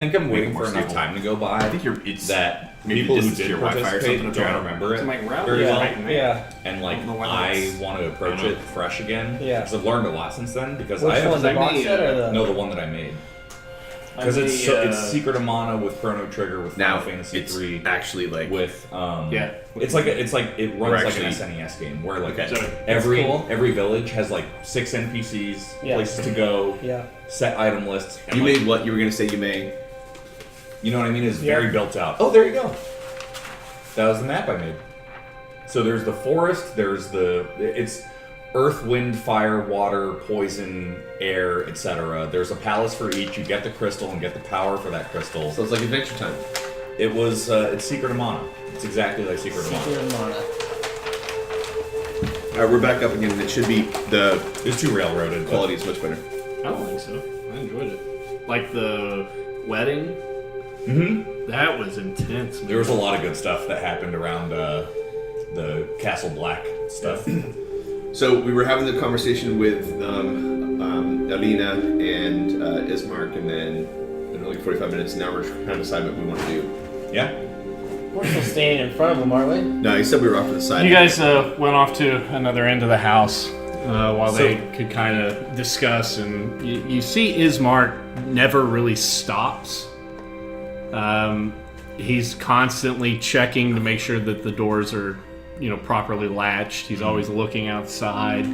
I think I'm waiting for enough time to go by. I think it's that maybe people who distance did your Wi-Fi or participate something. don't remember it very well. And like I want to approach it fresh again. Because I've learned a lot since then. Because Which I have one, the box set or the... No, the one that I made. Because it's Secret of Mana with Chrono Trigger with Final Fantasy 3. Actually, like with it's like it runs like an SNES game where like every village has like 6 NPCs, places to go, set item lists. You made what you were gonna say you made. You know what I mean? It's very built out. Oh, there you go. That was the map I made. So there's the forest. It's earth, wind, fire, water, poison, air, etc. There's a palace for each. You get the crystal and get the power for that crystal. So it's like Adventure Time. It's Secret of Mana. It's exactly like Secret of Mana. Alright, we're back up again. It should be It's too railroaded. Quality is much better. I don't think so. I enjoyed it. Like the wedding. Mm-hmm. That was intense. Man. There was a lot of good stuff that happened around the Castle Black stuff. So we were having the conversation with Alina and Ismark, and then in like 45 minutes. Now we're trying to decide what we want to do. Yeah. We're still standing in front of them, aren't we? No, he said we were off to the side. You guys went off to another end of the house while they could kind of discuss, and you see Ismark never really stops. He's constantly checking to make sure that the doors are, properly latched. He's always looking outside.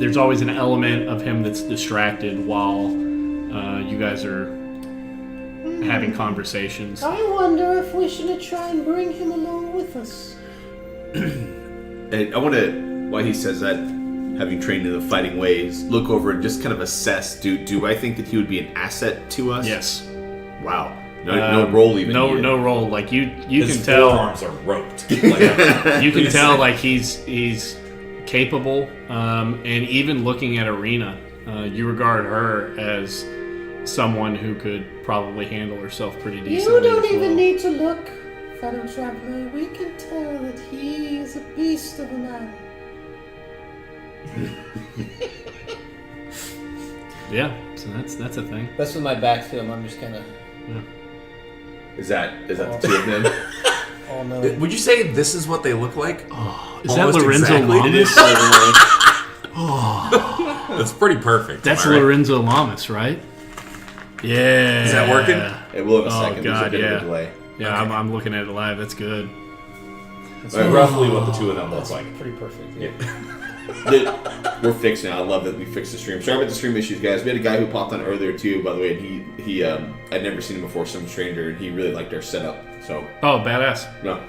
There's always an element of him that's distracted while you guys are having conversations. I wonder if we should try and bring him along with us. And I want to, while he says that, having trained in the fighting ways, look over and just kind of assess, do I think that he would be an asset to us? Yes. Wow. No roll even. No roll. Like you His can tell. His arms are roped. You can tell like he's capable. And even looking at Arena, you regard her as someone who could probably handle herself pretty decently. You don't even need to look, fellow traveler. We can tell that he is a beast of a man. Yeah, so that's a thing. That's with my back to him. I'm just kind of... Yeah. Is that the two of them? Oh, no. Would you say this is what they look like? Oh, is that Lorenzo exactly. Lamas? It is Oh, That's pretty perfect. that's am I right? Lorenzo Lamas, right? Yeah. Is that working? It will in a Oh, second. God, There's a bit of yeah. a delay. Yeah, I'm looking at it live. That's good. That's roughly what the two of them look That's like. pretty perfect. Yeah. We're fixed now. I love that we fixed the stream. Sorry about the stream issues, guys. We had a guy who popped on earlier too, by the way, and he I'd never seen him before, some stranger, and he really liked our setup. So Oh, badass. no.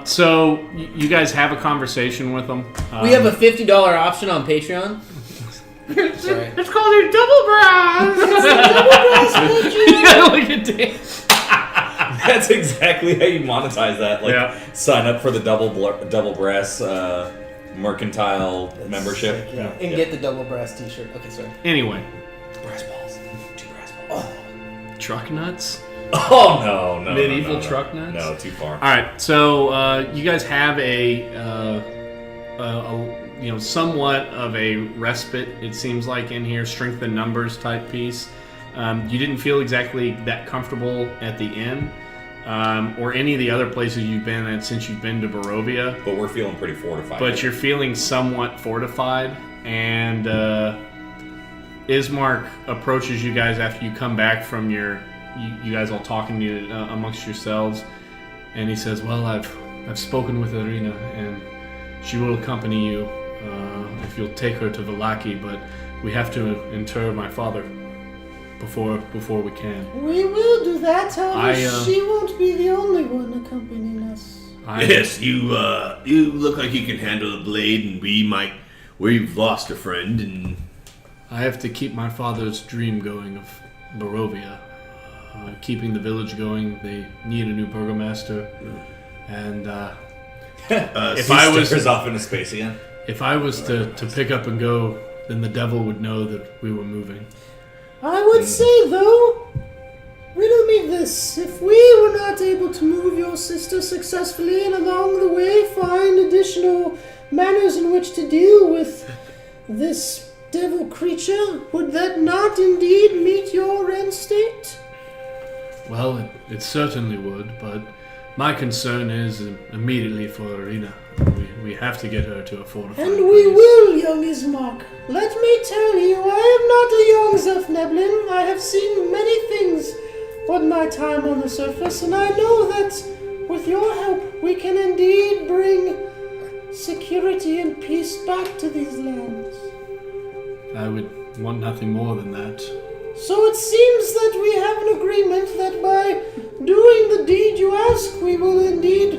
So you guys have a conversation with them. We have a $50 option on Patreon. Sorry. It's called a double brass. Look at Dan. That's exactly how you monetize that. Like, sign up for the double brass mercantile membership. And get the double brass t-shirt. Okay, sorry. Anyway. Brass balls. 2 brass balls. Truck nuts? Oh, no. Medieval truck nuts? No, too far. All right, so you guys have a somewhat of a respite, it seems like, in here, strength in numbers type piece. You didn't feel exactly that comfortable at the inn, or any of the other places you've been at since you've been to Barovia. But we're feeling pretty fortified. But you're feeling somewhat fortified, and Ismark approaches you guys after you come back from you guys all talking amongst yourselves, and he says, "Well, I've spoken with Arena, and she will accompany you if you'll take her to Vallaki, but we have to inter my father before we can." We will do that, however, I, she won't be the only one accompanying us. Yes, you look like you can handle the blade, and we've lost a friend, and I have to keep my father's dream going of Barovia. Keeping the village going, they need a new burgomaster, and if I was off into space again. If I was to pick up and go, then the devil would know that we were moving. I would say, though, riddle me this. If we were not able to move your sister successfully and along the way find additional manners in which to deal with this devil creature, would that not indeed meet your end state? Well, it certainly would, but my concern is immediately for Arena. We have to get her to a fortified And place. we will, young Ismark. Let me tell you, I am not a young Zelfneblin. I have seen many things on my time on the surface, and I know that with your help, we can indeed bring security and peace back to these lands. I would want nothing more than that. So it seems that we have an agreement that by doing the deed you ask, we will indeed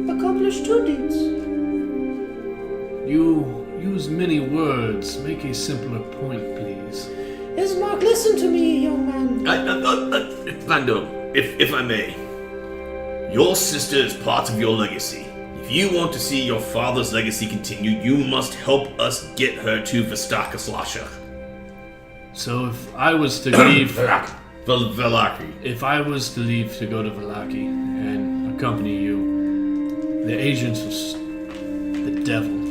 accomplish 2 deeds. You use many words. Make a simpler point, please. Ismark, listen to me, young man. Lando, if I may, your sister is part of your legacy. If you want to see your father's legacy continue, you must help us get her to Vistaka Slasher. So if I was to leave, Velaki. if I was to leave to go to Velaki and accompany you, the agents of the devil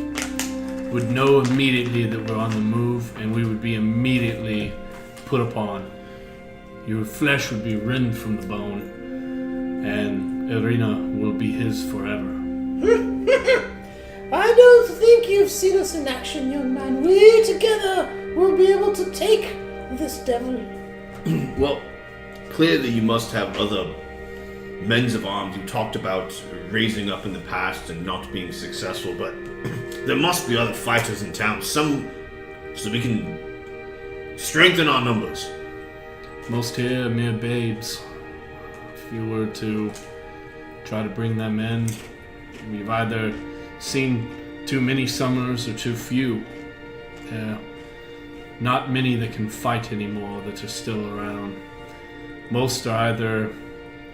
would know immediately that we're on the move, and we would be immediately put upon. Your flesh would be rent from the bone, and Irina will be his forever. I don't think you've seen us in action, young man. We together will be able to take this devil. Well, clearly you must have other men of arms. You talked about raising up in the past and not being successful, but there must be other fighters in town. Some, so we can strengthen our numbers. Most here are mere babes. If you were to try to bring them in, we've either seen too many summers or too few. Not many that can fight anymore that are still around. Most are either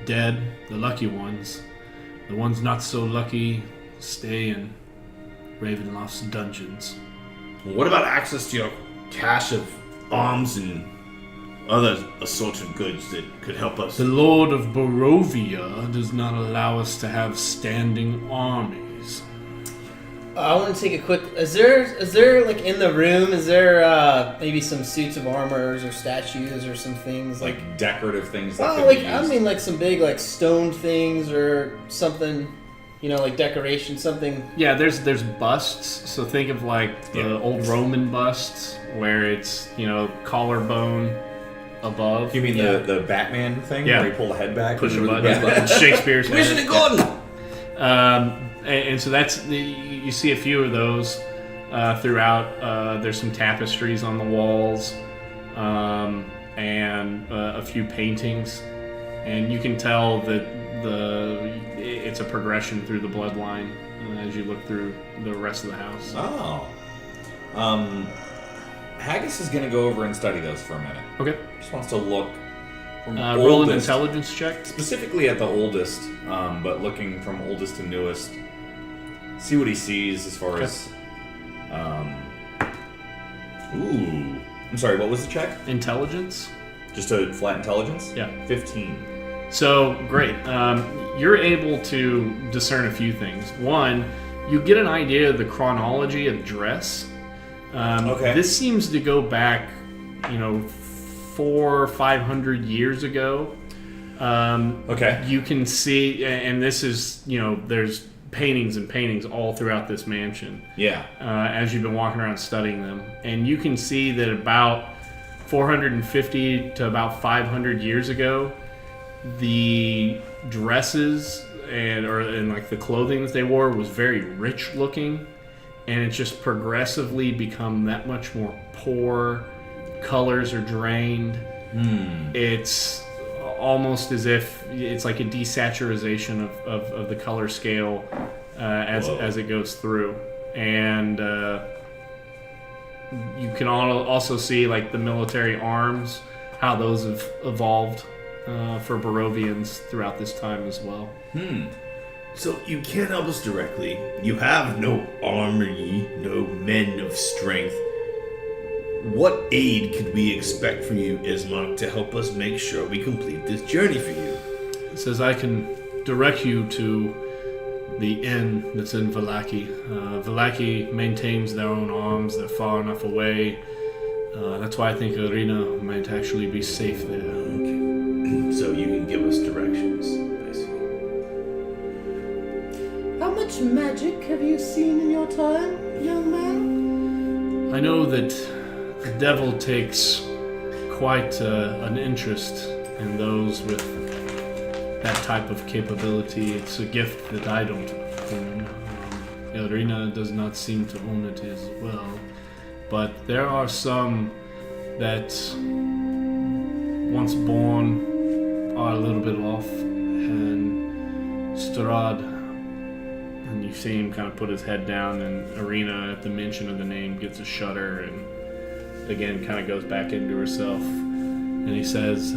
dead, the lucky ones. The ones not so lucky stay in Ravenloft's dungeons. What about access to your cache of arms and other assorted goods that could help us? The Lord of Barovia does not allow us to have standing armies. I want to take a quick. Is there like in the room? Is there maybe some suits of armors or statues or some things like? Like decorative things that Oh, could like be I used. mean, like some big like stone things or something. You know, like decoration, something. Yeah, there's busts. So think of like the old Roman busts where it's, collarbone above. You mean the Batman thing Yeah. where you pull the head back? Push a and button. Yeah. It's Shakespeare's Where's head. it gone? And so that's you see a few of those throughout. There's some tapestries on the walls, and a few paintings, and you can tell that it's a progression through the bloodline as you look through the rest of the house. Oh. Haggis is going to go over and study those for a minute. Okay. Just wants to look from Roll an oldest, intelligence check. specifically at the oldest, but looking from oldest to newest. See what he sees as far as. Ooh. I'm sorry, what was the check? Intelligence. Just a flat intelligence? Yeah. 15. So, great. You're able to discern a few things. One, you get an idea of the chronology of dress. Okay. This seems to go back, 400 or 500 years ago. Okay. You can see, and this is, there's paintings and paintings all throughout this mansion. Yeah. As you've been walking around studying them. And you can see that about 450 to about 500 years ago, the dresses and like the clothing that they wore was very rich looking, and it's just progressively become that much more poor. Colors are drained. It's almost as if it's like a desaturation of the color scale as it goes through, and you can also see like the military arms, how those have evolved for Barovians throughout this time as well. So you can't help us directly. You have no army, no men of strength. What aid could we expect from you, Ismark, to help us make sure we complete this journey for you? It says I can direct you to the inn that's in Vallaki. Vallaki maintains their own arms. They're far enough away. That's why I think Arena might actually be safe there. Okay. So you can give us directions. I see. How much magic have you seen in your time, young man? I know that the devil takes quite an interest in those with that type of capability. It's a gift that I don't own. Irina does not seem to own it as well. But there are some that, once born, are a little bit off. And Strahd, and you see him kind of put his head down, and Irina, at the mention of the name, gets a shudder and again kind of goes back into herself. And he says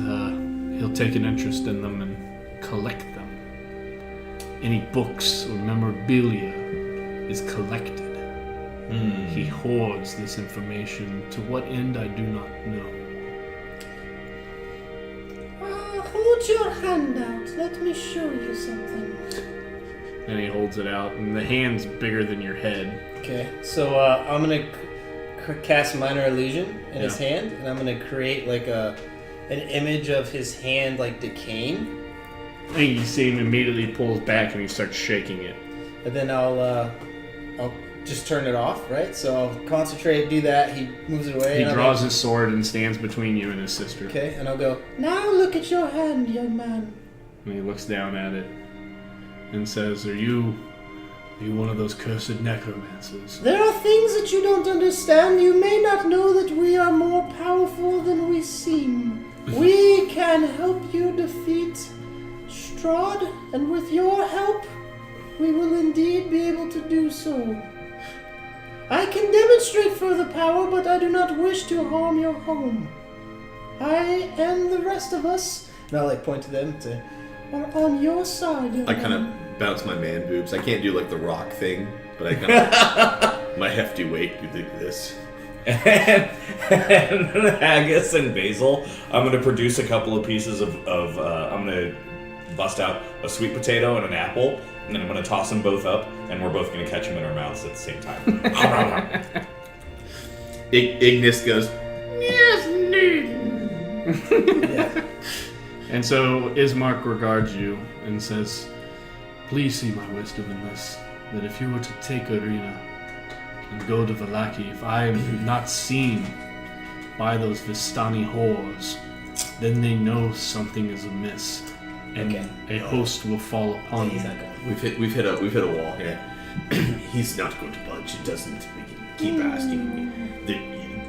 he'll take an interest in them and collect them. Any books or memorabilia is collected. He hoards this information. To what end, I do not know. Hold your hand out. Let me show you something. And he holds it out, and the hand's bigger than your head. Okay, so I'm gonna cast Minor Illusion in his hand, and I'm gonna create like an image of his hand like decaying. And you see him immediately pulls back and he starts shaking it. And then I'll just turn it off, right? So I'll concentrate, do that. He moves it away. He and draws his sword and stands between you and his sister. Okay, and I'll go. Now look at your hand, young man. And he looks down at it and says, Are you one of those cursed necromancers? There are things that you don't understand. You may not know that we are more powerful than we seem. We can help you defeat Strahd, and with your help, we will indeed be able to do so. I can demonstrate further power, but I do not wish to harm your home. I and the rest of us, and I'll like point to them and say, are on your side. I kind of bounce my man boobs. I can't do like the rock thing, but I kind of my hefty weight do this. And Haggis and Basil, I'm going to produce a couple of pieces of I'm going to bust out a sweet potato and an apple, and then I'm going to toss them both up, and we're both going to catch them in our mouths at the same time. Ignis goes, Yes, indeed. And so Ismark regards you and says, Please see my wisdom in this, that if you were to take Arena and go to Vallaki, if I am not seen by those Vistani whores, then they know something is amiss, and a host will fall upon you. We've hit a wall here. He's not going to budge. It doesn't. We can keep asking.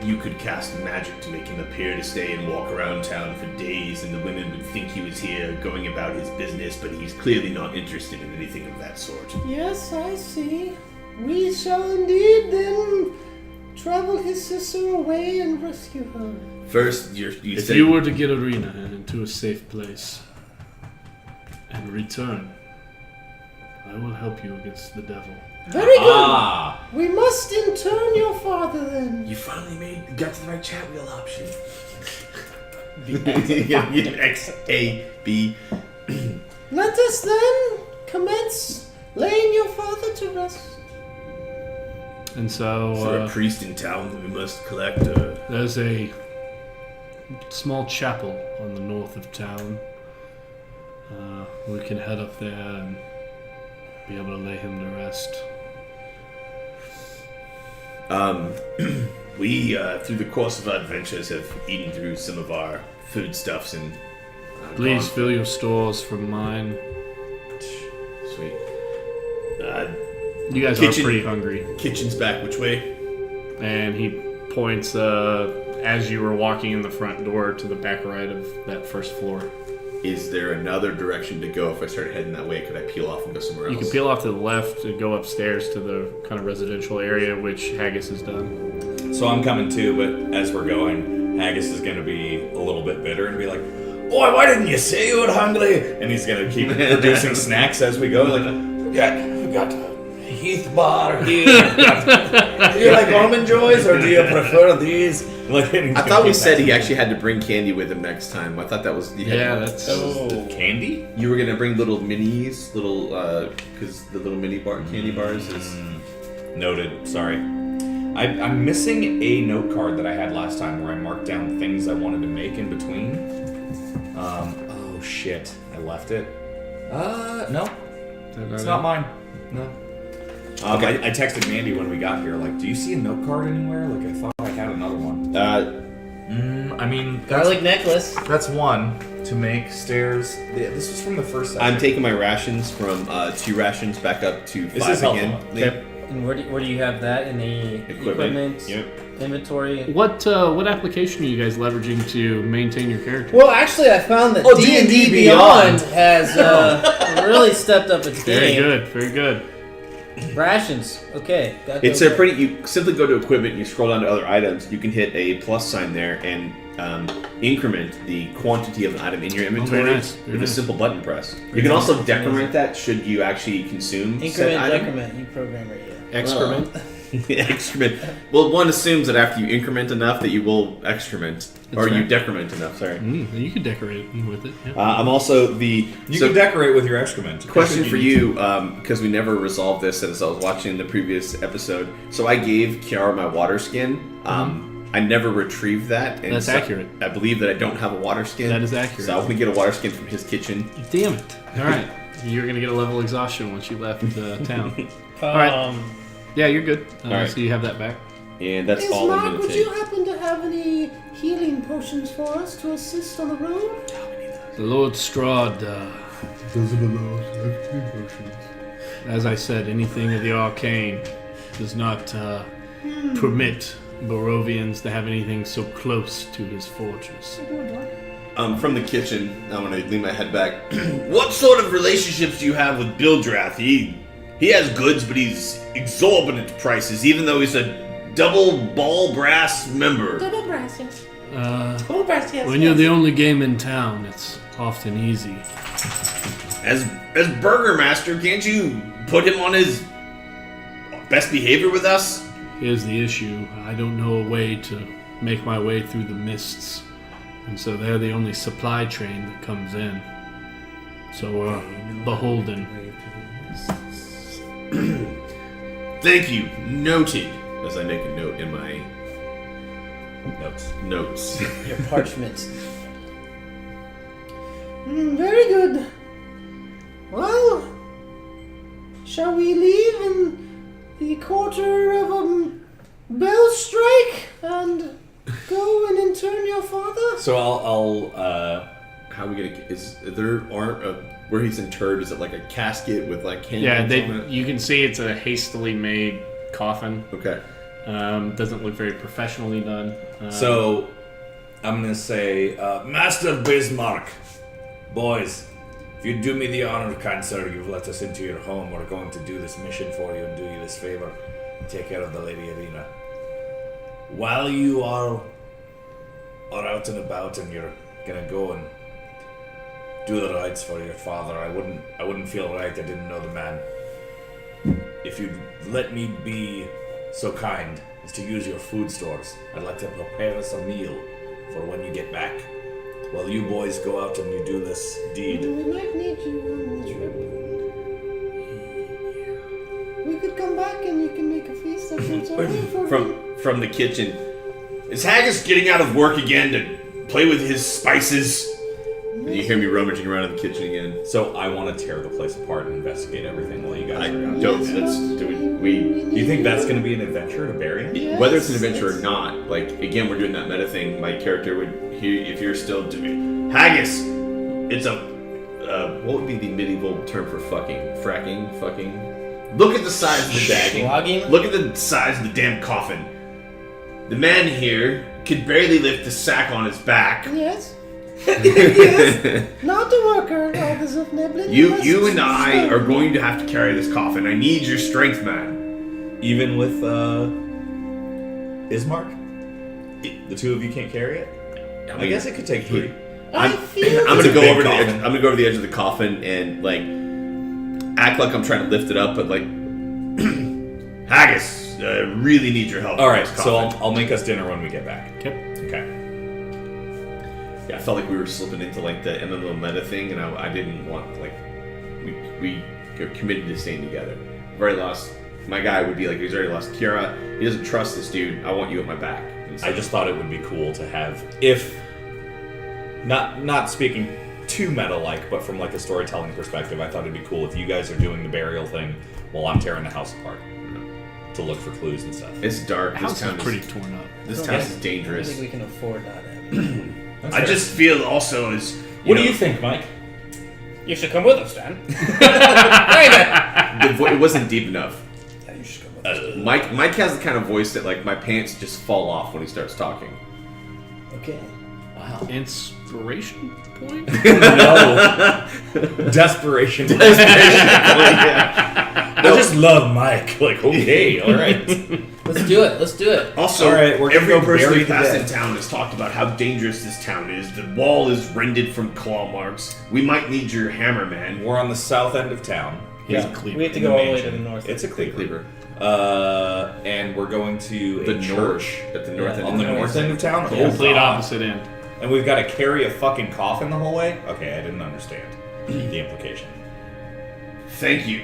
You could cast magic to make him appear to stay and walk around town for days, and the women would think he was here going about his business, but he's clearly not interested in anything of that sort. Yes, I see. We shall indeed then travel his sister away and rescue her. First, If you were to get Arena into a safe place and return, I will help you against the devil. Very good. We must intern your father then. You finally got to the right chat wheel option. X A B. Let us then commence laying your father to rest. And so For a priest in town that we must collect. There's a small chapel on the north of town. We can head up there and be able to lay him to rest. We, through the course of our adventures, have eaten through some of our foodstuffs and... Please fill your stores from mine. Sweet. You guys are pretty hungry. Kitchen's back which way? And he points, as you were walking in the front door, to the back right of that first floor. Is there another direction to go if I start heading that way? Could I peel off and go somewhere else? You can peel off to the left and go upstairs to the kind of residential area, which Haggis has done. So I'm coming too, but as we're going, Haggis is going to be a little bit bitter and be like, Boy, why didn't you say you were hungry? And he's going to keep producing snacks as we go. Like, we got teeth bar here. Do you like almond joys or do you prefer these? I thought we said he actually had to bring candy with him next time. I thought that was that's candy. You were gonna bring little minis, because the little mini candy bars is noted. Sorry, I'm missing a note card that I had last time where I marked down things I wanted to make in between. Oh shit, I left it. No, it's not mine. No. Okay. I texted Mandy when we got here, like, do you see a note card anywhere? Like, I thought I had another one. I mean, Garlic necklace. that's one to make stairs. Yeah, this was from the first session. I'm taking my rations from 2 rations back up to 5 This is again. helpful. Yep. And where do you have that in the equipment Yep. inventory? What application are you guys leveraging to maintain your character? Well, actually, I found that D&D Beyond has really stepped up its Very game. good, very good. Rations. Okay. It's a pretty. You simply go to equipment, and you scroll down to other items. You can hit a plus sign there and increment the quantity of an item in your inventory very nice, very with nice. a simple button press. You can also decrement that should you actually consume said Increment, item. decrement. You programmer, yeah. Excrement. Excrement. Well, one assumes that after you increment enough that you will excrement, or you right. decrement enough. Sorry. You could decorate it with it. Yeah. I'm also the. You can decorate with your excrement. Question for you, because we never resolved this as I was watching the previous episode. So I gave Kiara my water skin. I never retrieved that. And That's accurate. I believe that I don't have a water skin. That is accurate. So I want to get a water skin from his kitchen. Damn it! All right, you're gonna get a level exhaustion once you left town. All right. Yeah, you're good. All right. So you have that back. And that's all I'm Ismark, going to would take. you happen to have any healing potions for us to assist on the road? The Lord Strahd. As I said, anything of the arcane does not permit Barovians to have anything so close to his fortress. From the kitchen, I'm going to lean my head back. What sort of relationships do you have with Bildrath? He has goods, but he's exorbitant prices, even though he's a double ball brass member. Double brass, yes. Double brass, yes. When you're the only game in town, it's often easy. As Burgermaster, can't you put him on his best behavior with us? Here's the issue. I don't know a way to make my way through the mists. And so they're the only supply train that comes in. So we're beholden. Thank you. Noted. As I make a note in my notes. Your parchment. Very good. Well, shall we leave in the quarter of a bell strike and go and intern your father? So I'll How are we going to... Is there where he's interred, is it like a casket with like candles on it? You can see it's a hastily made coffin. Okay. Doesn't look very professionally done. So, I'm gonna say, Master Bismarck, boys, if you do me the honor, kind sir, you've let us into your home. We're going to do this mission for you and do you this favor. Take care of the Lady Irina. While you are out and about and you're gonna go and do the rites for your father, I wouldn't feel right. I didn't know the man. If you'd let me be so kind as to use your food stores, I'd like to prepare us a meal for when you get back. While you boys go out and you do this deed. We might need you on the trip. We could come back and you can make a feast of some sort for him. From the kitchen. Is Haggis getting out of work again to play with his spices? And you hear me rummaging around in the kitchen again. So I want to tear the place apart and investigate everything while you guys are gone. Don't. Let's do it. Do you think that's going to be an adventure to bury him? Yes, Whether it's an adventure or not, like, again, we're doing that meta thing. My character would, if you're still doing... Haggis, it's a... what would be the medieval term for fucking? Fracking? Fucking? Look at the size of the Schwagging? Look at the size of the damn coffin. The man here could barely lift the sack on his back. Yes. Yes. Not the worker, Aldous of Neblin. You and I are going to have to carry this coffin. I need your strength, man. Even with Ismark? The two of you can't carry it? I guess it could take three. I feel I'm It's gonna a go big over the edge. coffin. I'm gonna go over the edge of the coffin and like act like I'm trying to lift it up, but like Haggis, really need your help. All with right, this so coffin. I'll make us dinner when we get back. Okay. Yeah, I felt like we were slipping into like the MMO meta thing, and I didn't want like we are committed to staying together. I've already lost my guy. Would be like he's already lost Kira. He doesn't trust this dude. I want you at my back. And so- I just thought it would be cool to have, if not speaking too meta-like, but from like a storytelling perspective, I thought it'd be cool if you guys are doing the burial thing while I'm tearing the house apart to look for clues and stuff. It's dark. The This house town is pretty torn up. This town is I don't dangerous. think we can afford not having it. I just feel also as What do you think, Mike? You should come with us, Dan. It wasn't deep enough. Yeah, you should come with us. Mike has the kind of voice that like my pants just fall off when he starts talking. Okay. Wow. Inspiration point? No. Desperation. I just love Mike. Like, okay, all right. Let's do it. Let's do it. Also, All right, we're gonna every go person bury we the pass dead. in town has talked about how dangerous this town is. The wall is rended from claw marks. We might need your hammer, man. We're on the south end of town. Yeah, we have to go all the way to the north. It's a cleaver. Cleaver. And we're going to The a north church at the north end. on the north end of town. Yeah. Complete opposite end. And we've got to carry a fucking coffin the whole way? Okay, I didn't understand the implication. Thank you.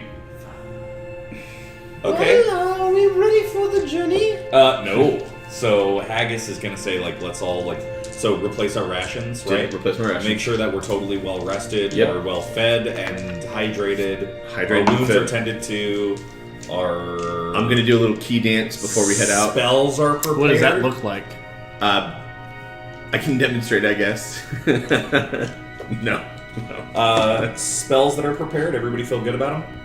Okay. Well, are we ready for the journey? No. So Haggis is gonna say like, let's all like, so replace our rations, right? Replace my rations. Make sure that we're totally well rested, Yep. we're well fed and hydrated. Hydrated Our wounds and are fed. tended to. Our I'm gonna do a little key dance before we head out. Spells are prepared. What does that look like? I can demonstrate, I guess. No. Spells that are prepared. Everybody feel good about them?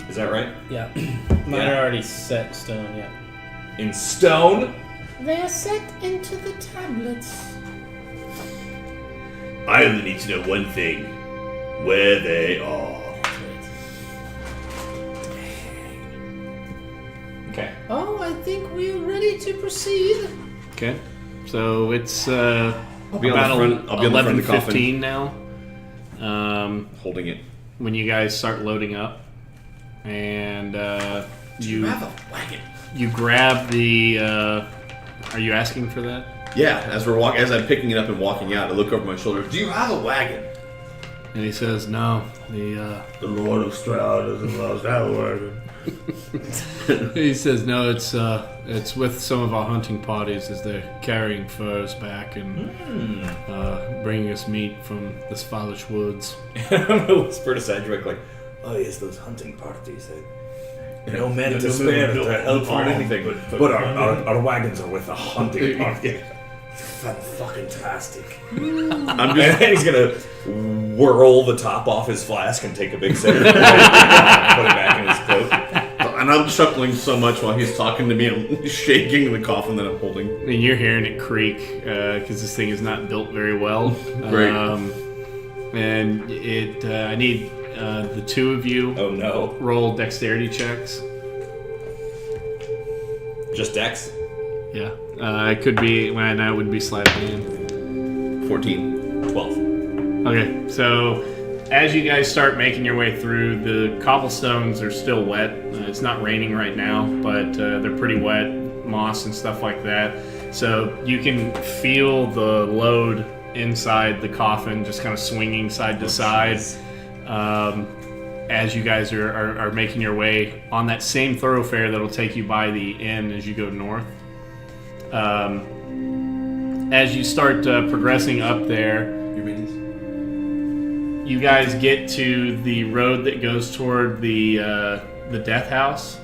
Is that right? Yeah. Mine Yeah. are already set in stone, yeah. In stone. They are set into the tablets. I only need to know one thing: where they are. Okay. Oh, I think we're ready to proceed. Okay. So it's be on the about front- I'll be on the front of the coffin. 11:15 now. Holding it. When you guys start loading up, and you a wagon. you grab the. Are you asking for that? Yeah, as I'm picking it up and walking out, I look over my shoulder. Do you have a wagon? And he says, "No, the." The Lord of Strahd doesn't love that word. He says, "No, it's with some of our hunting parties as they're carrying furs back and bringing us meat from the Svalish woods." I'm gonna whisper to Cedric like, "Oh yes, those hunting parties. No men to spare to help for anything. But our wagons are with a hunting party. Fan-fucking-tastic." I'm And just then he's gonna whirl the top off his flask and take a big sip. Put it back in his coat. and I'm chuckling so much while he's talking to me. I'm shaking the coffin that I'm holding. And you're hearing it creak because this thing is not built very well. Great. And it, I need the two of you Oh no. roll dexterity checks. Just Dex? Yeah, it could be. Well, no, it would be sleight of hand. 14. 12. Okay, so as you guys start making your way through, the cobblestones are still wet. It's not raining right now, but they're pretty wet, moss and stuff like that. So you can feel the load inside the coffin just kind of swinging side to side as you guys are making your way on that same thoroughfare that'll take you by the inn as you go north. As you start progressing up there, you guys get to the road that goes toward the death house.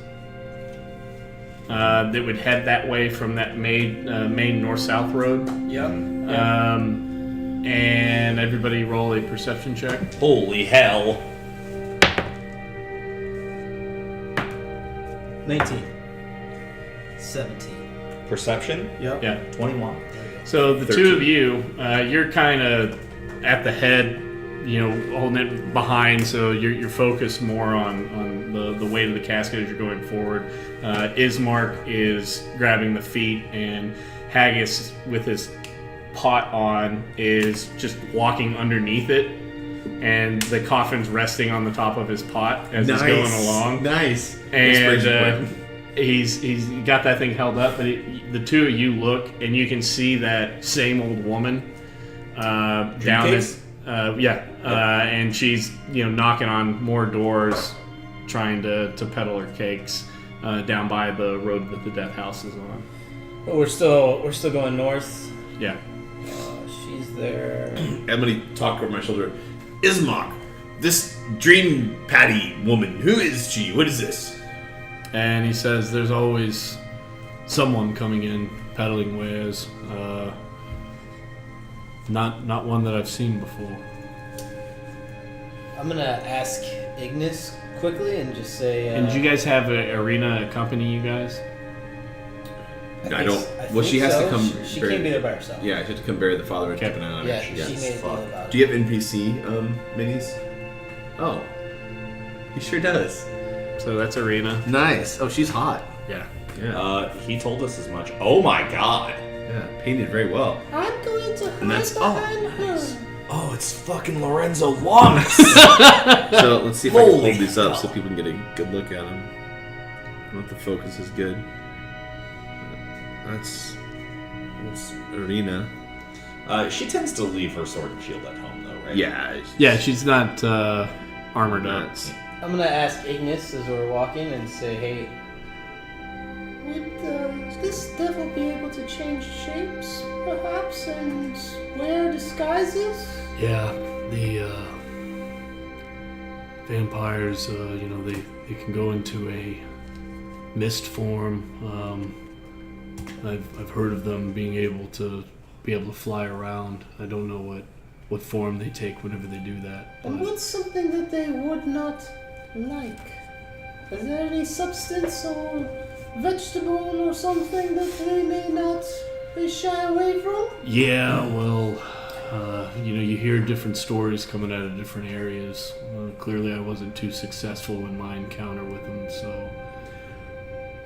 That would head that way from that main north-south road. Yep. And everybody roll a perception check. Holy hell. 19. 17. Perception? Yep. Yeah. 21. So the 13. two of you, you're kind of at the head, holding it behind, so you're focused more on the weight of the casket as you're going forward. Ismark is grabbing the feet, and Haggis, with his pot on, is just walking underneath it. and the coffin's resting on the top of his pot as he's going along. Nice. And he's got that thing held up, but the two of you look, and you can see that same old woman down this. And she's knocking on more doors, trying to peddle her cakes down by the road that the death house is on. But we're still going north. Yeah. She's there. I'm gonna talk over my shoulder. Ismark, this dream patty woman, who is she? What is this? And he says, "There's always someone coming in peddling wares. Not one that I've seen before." I'm gonna ask Ignis quickly and just say. And do you guys have Arena accompany you guys? I don't. Well, she has to come. She can't be there by herself. Yeah, she has to come bury the father and keep an eye on Yeah, her. she made a deal about it. Do you have NPC minis? Oh, he sure does. So that's Arena. Nice. Oh, she's hot. Yeah. Yeah. He told us as much. Oh my god. Yeah, painted very well. I'm going to hide that's- behind her. nice. Oh, it's fucking Lorenzo Lawrence. So let's see if I can Holy hold these up so hell. people can get a good look at them. I want the focus is good. That's Arena. She tends to leave her sword and shield at home, though, right? Yeah. Yeah, she's not armored up. Nuts. I'm gonna ask Ignis as we're walking and say, "Hey, Would this devil be able to change shapes, perhaps, and wear disguises? Yeah, the vampires, they can go into a mist form. I've heard of them being able to fly around. I don't know what form they take whenever they do that. And but- what's something that they would not like? Is there any substance or vegetable or something that they may not be shy away from? Yeah, well, you hear different stories coming out of different areas. Clearly, I wasn't too successful in my encounter with them, so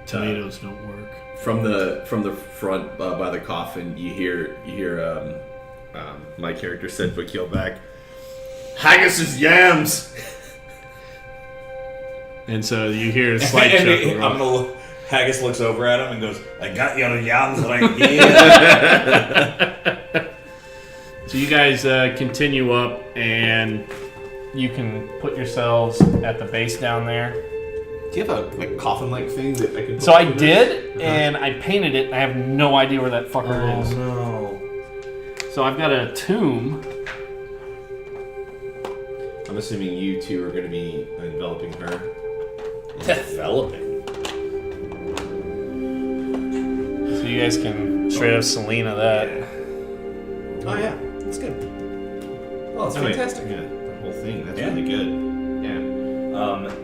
tomatoes don't work. From the front by the coffin, you hear my character said Vakil back. Haggis' yams! And so you hear a slight chuckle. Haggis looks over at him and goes, "I got your yams right here." So you guys continue up, and you can put yourselves at the base down there. Do you have a coffin-like thing that I can put So I in did, there? and I painted it. I have no idea where that fucker is. no. So I've got a tomb. I'm assuming you two are going to be enveloping her. Developing. So you guys can straight up Selena that. Oh yeah, that's good. Oh, it's Anyway, fantastic. Yeah, the whole thing. That's Yeah. really good. Yeah.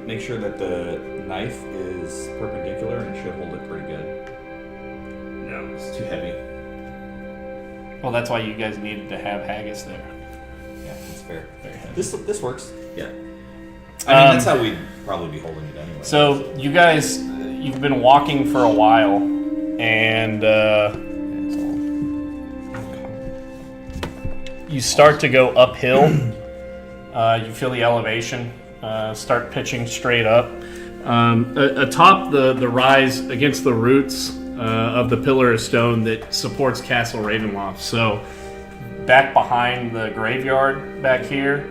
Make sure that the knife is perpendicular and it should hold it pretty good. No, it's too heavy. Well, that's why you guys needed to have Haggis there. Yeah, that's fair. This works. Yeah. I mean, that's how we'd probably be holding it anyway. So you guys, you've been walking for a while, and you start to go uphill. You feel the elevation start pitching straight up. Atop the rise against the roots of the pillar of stone that supports Castle Ravenloft. So back behind the graveyard back here,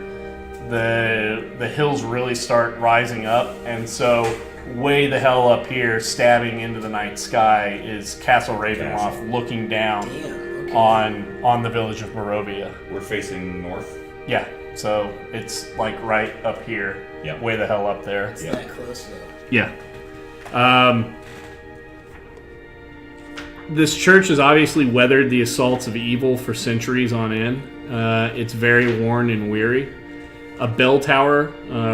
the hills really start rising up, and so way the hell up here, stabbing into the night sky, is Castle Ravenloft, looking down on the village of Barovia. we're facing north. Yeah, so it's like right up here, Yep. way the hell up there. it's that close though. Yeah. This church has obviously weathered the assaults of evil for centuries on end. It's very worn and weary. A bell tower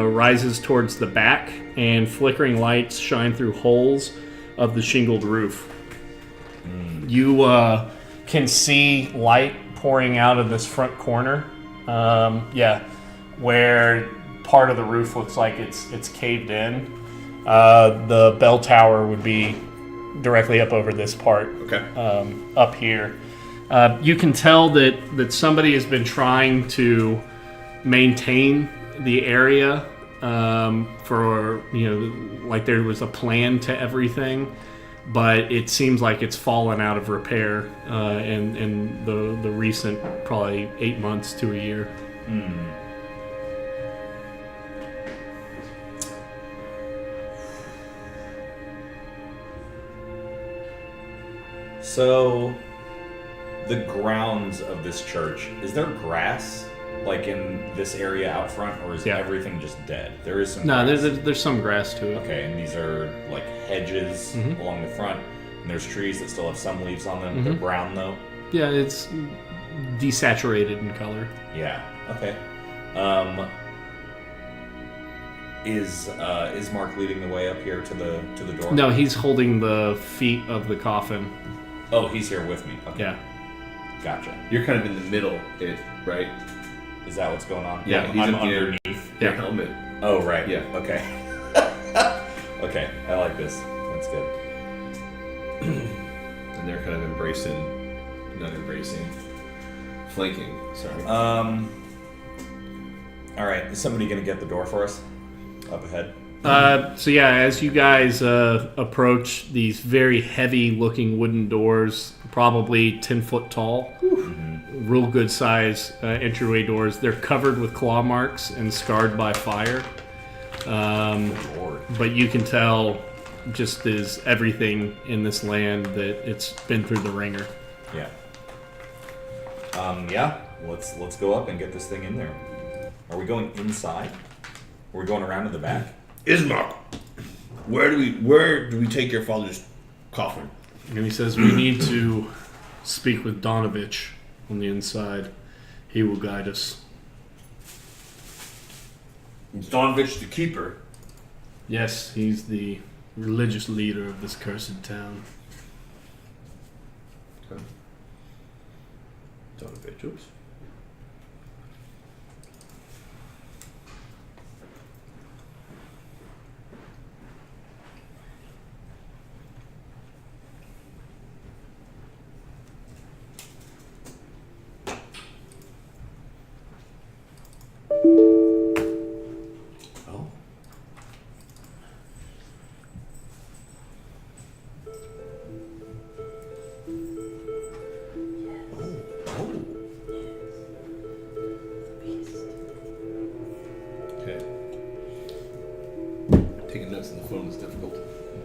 rises towards the back, and flickering lights shine through holes of the shingled roof. You can see light pouring out of this front corner. Where part of the roof looks like it's caved in. The bell tower would be directly up over this part. Okay. Up here. You can tell that somebody has been trying to maintain the area for, like there was a plan to everything, but it seems like it's fallen out of repair in the recent probably 8 months to a year. So, the grounds of this church, is there grass, like in this area out front, or is everything just dead? There is some grass. There's some grass to it. Okay, and these are like hedges along the front, and there's trees that still have some leaves on them. They're brown though? Yeah, it's desaturated in color. Yeah, okay. Is Mark leading the way up here to the door? No, he's holding the feet of the coffin. Oh, he's here with me. Okay. Yeah. Gotcha. You're kind of in the middle, right? Is that what's going on? Yeah, I'm underneath. Your helmet. Oh, right. Yeah. Okay. Okay, I like this. That's good. And they're kind of flanking. Sorry. All right. Is somebody gonna get the door for us up ahead? So yeah, as you guys approach these very heavy-looking wooden doors, probably 10 foot tall, real good size entryway doors. They're covered with claw marks and scarred by fire. But you can tell, just as everything in this land, that it's been through the ringer. Yeah. Yeah. Let's go up and get this thing in there. Are we going inside? Or are we going around to the back? Ismark, where do we take your father's coffin? And he says, we need to speak with Donovich on the inside. He will guide us. Is Donovich the keeper? Yes, he's the religious leader of this cursed town. Okay. Donovich, oops.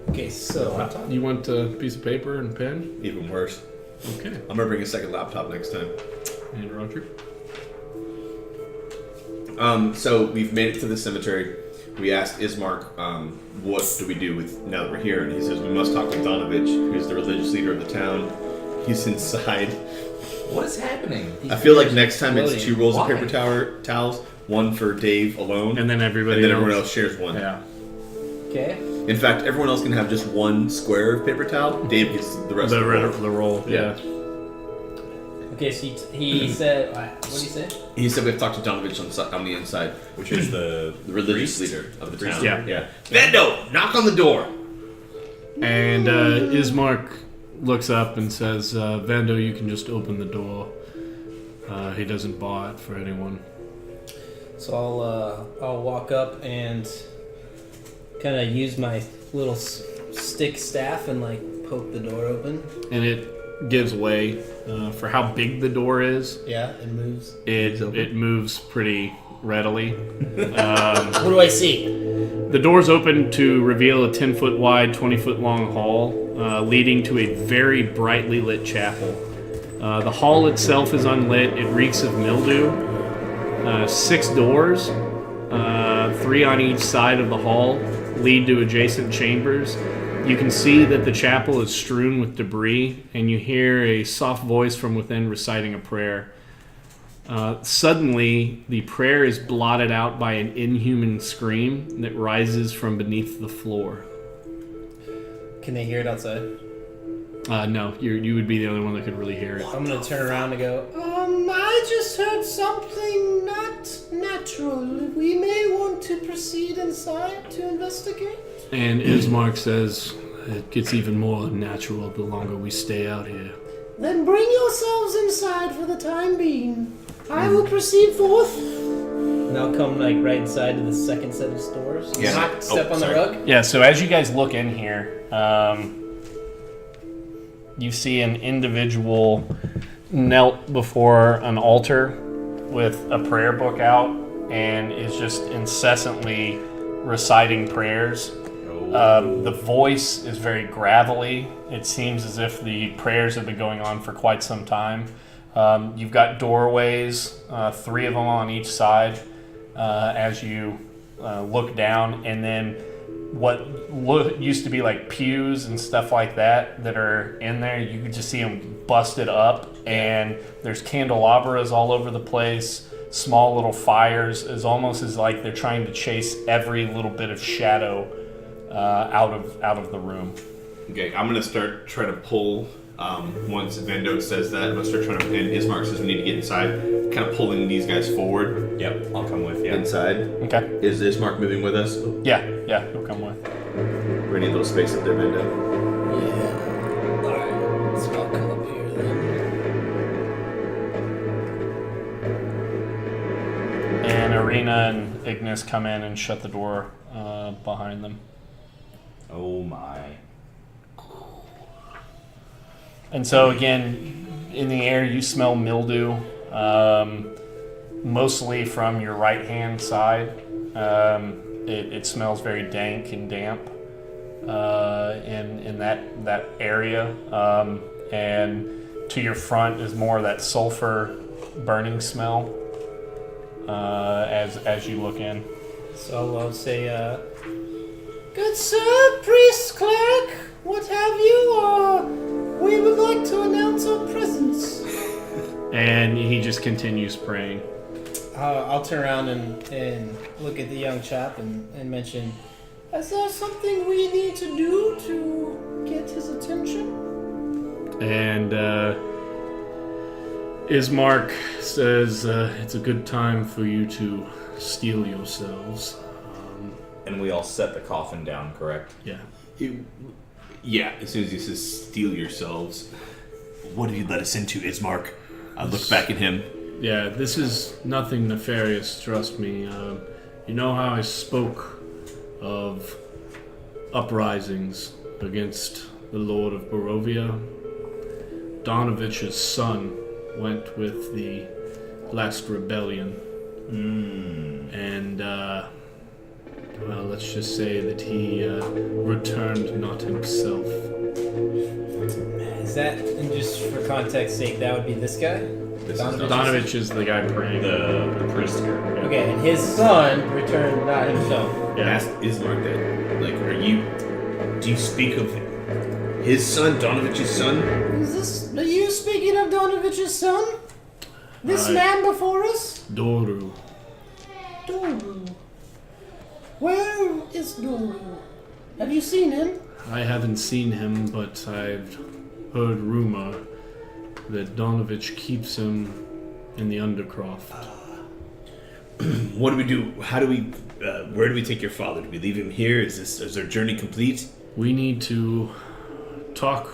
Okay, so You want a piece of paper and pen? Even worse. Okay. I'm gonna bring a second laptop next time. And Roger? So we've made it to the cemetery. We asked Ismark, what do we do with now that we're here? And he says we must talk to Donovich, who's the religious leader of the town. He's inside. What is happening? I feel like next time it's 2 rolls Why? of paper towels, one for Dave alone, And then everybody everyone else shares one. Yeah. okay. In fact, everyone else can have just one square of paper towel. Dave gets the rest of The roll. Yeah. Okay, so he said, what did he say? He said we have to talk to Donovich on the inside, Which is the religious priest? leader of the Priest, town. yeah. Vendo, knock on the door. And Ismark looks up and says, Vendo, you can just open the door. He doesn't bar it for anyone. So I'll walk up and kind of use my little stick staff and like poke the door open. And it gives way for how big the door is. Yeah, it moves. It moves pretty readily. What do I see? The door's open to reveal a 10-foot wide, 20-foot long hall leading to a very brightly lit chapel. The hall itself is unlit. It reeks of mildew. 6 doors, 3 on each side of the hall, lead to adjacent chambers. You can see that the chapel is strewn with debris, and you hear a soft voice from within reciting a prayer. Suddenly, the prayer is blotted out by an inhuman scream that rises from beneath the floor. Can they hear it outside? No, you would be the only one that could really hear it. I'm gonna turn around and go, I just heard something not natural. We may want to proceed inside to investigate. And Ismark says, it gets even more natural the longer we stay out here. Then bring yourselves inside for the time being. I will proceed forth. And I'll come like right inside to the second set of stores. Yeah. Not step on sorry. the rug. Yeah, so as you guys look in here, you see an individual knelt before an altar with a prayer book out and is just incessantly reciting prayers. The voice is very gravelly. It seems as if the prayers have been going on for quite some time. You've got doorways, 3 of them on each side as you look down, and then what used to be like pews and stuff like that are in there. You can just see them busted up, and there's candelabras all over the place, small little fires. It's almost as like they're trying to chase every little bit of shadow out of the room. Okay, I'm gonna start trying to pull. Once Vando says that, I'm gonna start trying to. And Ismark says we need to get inside. Kind of pulling these guys forward. Yep, I'll come with you. Inside. Okay. Is Ismark moving with us? Yeah, he'll come with. We need a little space up there, Vando. Yeah. Alright, so I'll come up here then. And Arena and Ignis come in and shut the door behind them. Oh my. And so again, in the air you smell mildew, mostly from your right hand side. It smells very dank and damp in that area, and to your front is more of that sulfur burning smell as you look in. So I'll say, Good sir, priest, cleric, what have you? We would like to announce our presence. And he just continues praying. I'll turn around and look at the young chap and mention, Is there something we need to do to get his attention? And Ismark says it's a good time for you to steel yourselves. And we all set the coffin down, correct? Yeah. Yeah, as soon as he says steal yourselves. What did he let us into, Ismark? I look back at him. Yeah, this is nothing nefarious, trust me. You know how I spoke of uprisings against the Lord of Barovia? Donovich's son went with the last rebellion. And, well, let's just say that he returned not himself. is that, and just for context sake, that would be this guy? Donovich is the guy praying. The priest here. Yeah. Okay, and his son returned not himself. Yeah. Ask Ismark that. Like, do you speak of his son, Donovich's son? Are you speaking of Donovich's son? This man before us? Doru. Doru. Where is Doru? Have you seen him? I haven't seen him, but I've heard rumor that Donovich keeps him in the Undercroft. What do we do? How do we? Where do we take your father? Do we leave him here? Is our journey complete? We need to talk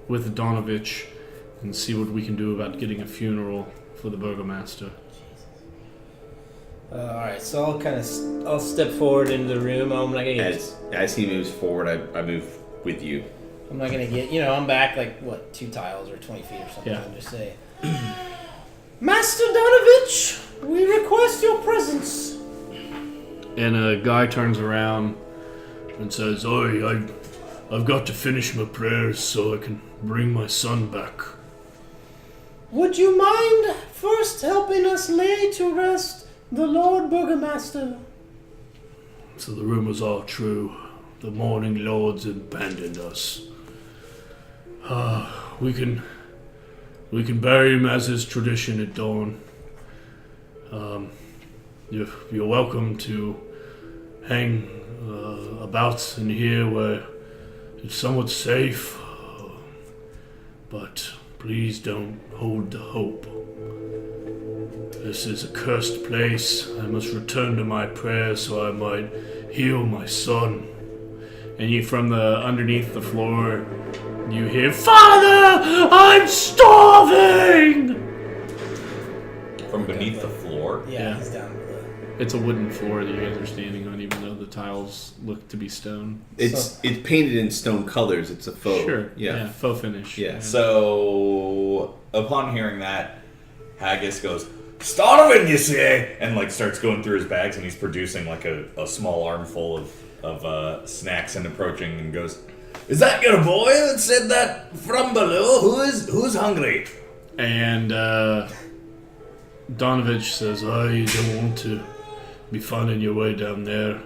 with Donovich and see what we can do about getting a funeral for the burgomaster. Alright, so I'll step forward into the room. I'm not gonna get. As he moves forward, I move with you. I'm not gonna get. I'm back like what, 2 tiles or 20 feet or something. Yeah. I'll just say, Master Donovich, we request your presence. And a guy turns around and says, "Oi, I've got to finish my prayers so I can bring my son back." Would you mind first helping us lay to rest the Lord Burgomaster? So the rumors are true. The Morning Lords abandoned us. We can bury him as is tradition at dawn. You're welcome to hang about in here where it's somewhat safe, but please don't hold the hope. This is a cursed place. I must return to my prayers so I might heal my son. And you, from the underneath the floor, you hear, "Father, I'm starving!" From beneath the floor? Yeah, he's down below. It's a wooden floor that you guys are standing on, even though the tiles look to be stone. It's painted in stone colors. It's a faux. Sure. Yeah. Faux finish. Yeah. So, upon hearing that, Haggis goes, "Starving, you say?" And like starts going through his bags, and he's producing like a small armful of snacks and approaching and goes, "Is that your boy that said that from below? Who's hungry?" And Donovich says, "Oh, you don't want to be finding your way down there.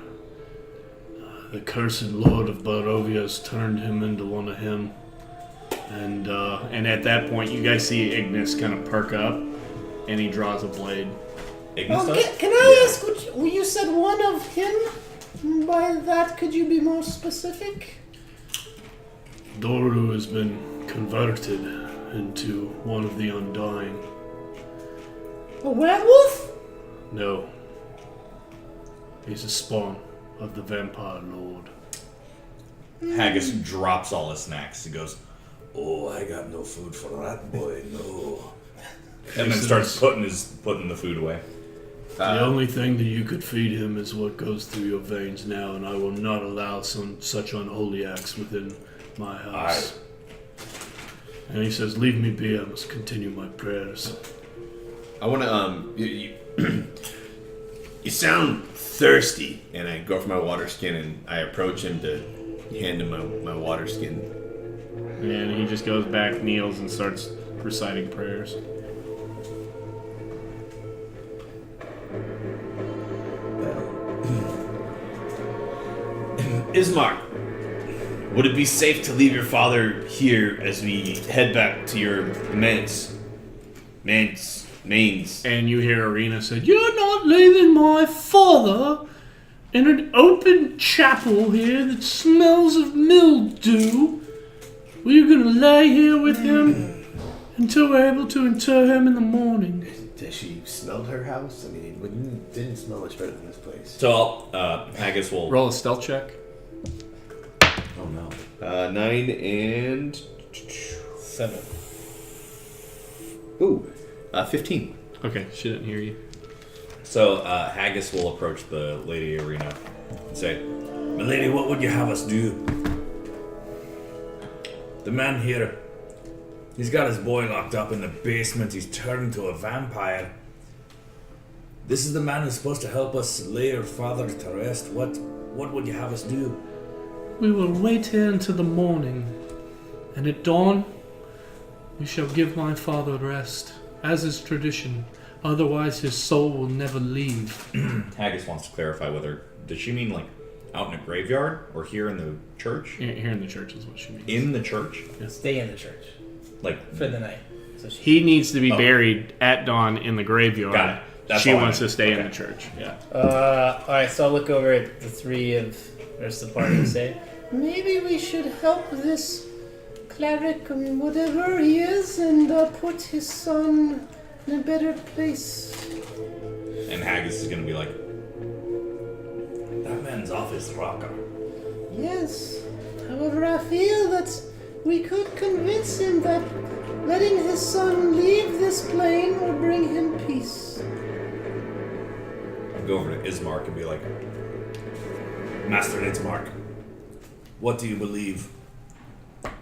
The cursed Lord of Barovia has turned him into one of him." And at that point, you guys see Ignis kind of perk up, and he draws a blade. Ignis Oh, does? can I ask what you said? One of him. By that, could you be more specific? Doru has been converted into one of the Undying. A werewolf? No. He's a spawn of the Vampire Lord. Haggis drops all his snacks. He goes, "Oh, I got no food for that boy, no." And then starts putting the food away. The only thing that you could feed him is what goes through your veins now, and I will not allow such unholy acts within my house. And he says, "Leave me be, I must continue my prayers." I want to you sound thirsty, and I go for my water skin, and I approach him to hand him my water skin. And he just goes back, kneels, and starts reciting prayers. Ismark, would it be safe to leave your father here as we head back to your mains? And you hear Arena say, "You're not leaving my father in an open chapel here that smells of mildew. Well, you're going to lay here with him until we're able to inter him in the morning." Does she smell her house? I mean, it didn't smell much better than this place. So Haggis will Roll a stealth check. Oh no. 9 and 7. ooh, 15. Okay, she didn't hear you. So Haggis will approach the Lady Arena and say, "My lady, what would you have us do? The man here, he's got his boy locked up in the basement. He's turned to a vampire. This is the man who's supposed to help us lay your father to rest. What would you have us do?" We will wait here until the morning, and at dawn we shall give my father rest, as is tradition. Otherwise his soul will never leave. Haggis wants to clarify whether, does she mean like out in a graveyard or here in the church? Here in the church is what she means. In the church? Stay in the church Like for the night. So He needs to be buried at dawn in the graveyard. Got it. That's She all I wants meant. to stay in Okay. the church. Yeah. Alright, so I'll look over at the three of the rest of the party and say, Maybe we should help this cleric, whatever he is, and put his son in a better place. And Haggis is going to be like, "That man's off his rocker." Yes. However, I feel that we could convince him that letting his son leave this plane will bring him peace. I'll go over to Ismark and be like, "Master Ismark, what do you believe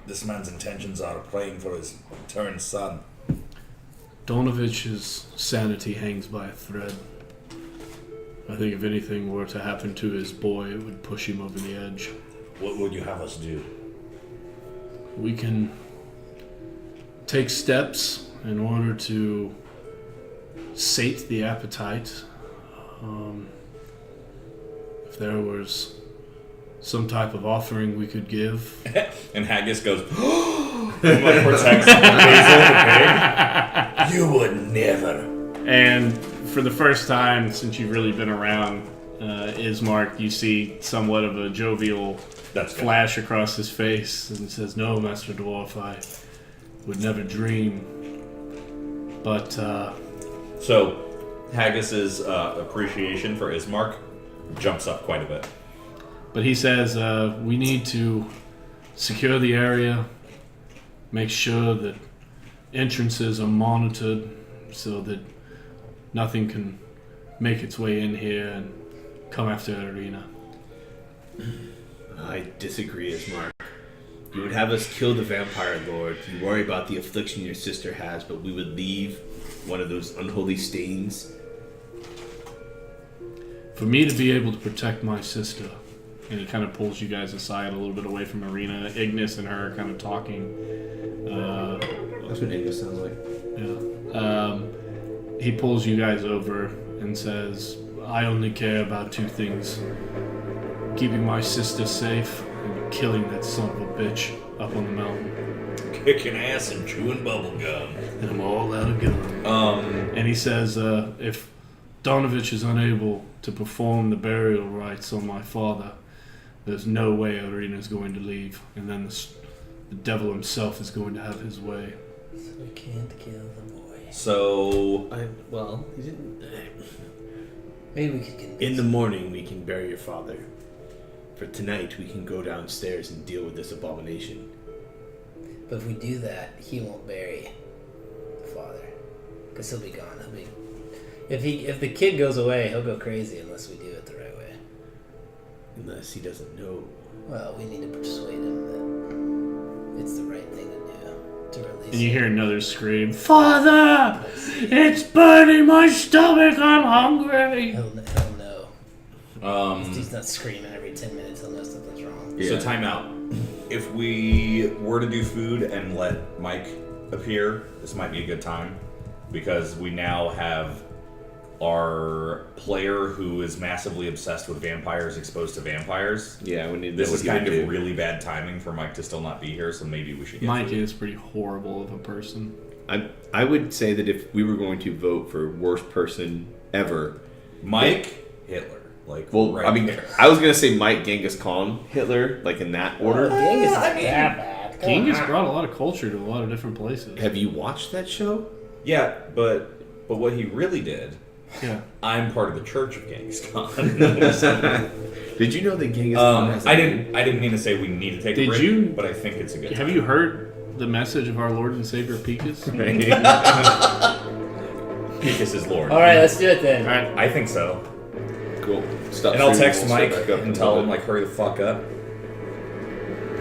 this man's intentions are praying for his returned son?" Donovich's sanity hangs by a thread. I think if anything were to happen to his boy, it would push him over the edge. What would you have us do? We can take steps in order to sate the appetite. If there was some type of offering we could give. And Haggis goes, and like protects Basil the pig. You would never. And for the first time since you've really been around Ismark, you see somewhat of a jovial flash across his face, and says, "No, Master Dwarf, I would never dream." But so Haggis's appreciation for Ismark jumps up quite a bit. But he says, we need to secure the area, make sure that entrances are monitored so that nothing can make its way in here and come after Arena. I disagree, Ismark. You would have us kill the vampire lord. You worry about the affliction your sister has, but we would leave one of those unholy stains. For me to be able to protect my sister, and he kind of pulls you guys aside a little bit away from Arena, Ignis and her kind of talking. That's what Ignis sounds like. Yeah. He pulls you guys over and says, I only care about two things. Keeping my sister safe and killing that son of a bitch up on the mountain. Kicking ass and chewing bubble gum. And I'm all out of gun. And he says, if Donovich is unable to perform the burial rites on my father, there's no way Arena's going to leave. And then the devil himself is going to have his way. So we can't kill the boy. So... He didn't... Maybe we could convince In the morning, we can bury your father. For tonight, we can go downstairs and deal with this abomination. But if we do that, he won't bury the father. Because he'll be gone. If the kid goes away, he'll go crazy unless we do it the right way. Unless he doesn't know. Well, we need to persuade him that it's the right thing to do. To release And you him. hear another scream, Father! It's burning my stomach, I'm hungry! He'll know. He's not screaming every 10 minutes. He'll know something's wrong. Yeah. So time out. If we were to do food and let Mike appear, this might be a good time. Because we now have our player who is massively obsessed with vampires exposed to vampires. Yeah, we need This is kind do. of really bad timing for Mike to still not be here, so maybe we should get Mike food. is pretty horrible of a person. I would say that if we were going to vote for worst person ever, Mike, Hitler. Like, well, right I mean, there. I was gonna say Mike, Genghis Khan, Hitler, like in that order. Genghis is that bad. Come Genghis on. brought a lot of culture to a lot of different places. Have you watched that show? Yeah, but what he really did, Yeah. I'm part of the Church of Genghis Khan. Did you know that Genghis Khan has? I didn't mean to say we need to take a Did break, you- but I think it's a good Have time. you heard the message of our Lord and Savior Picus? Picus is Lord. All right, let's do it then. Alright. I think so. Cool. Stop And I'll streaming, text we'll start Mike back up and tell him, a like, hurry the fuck up.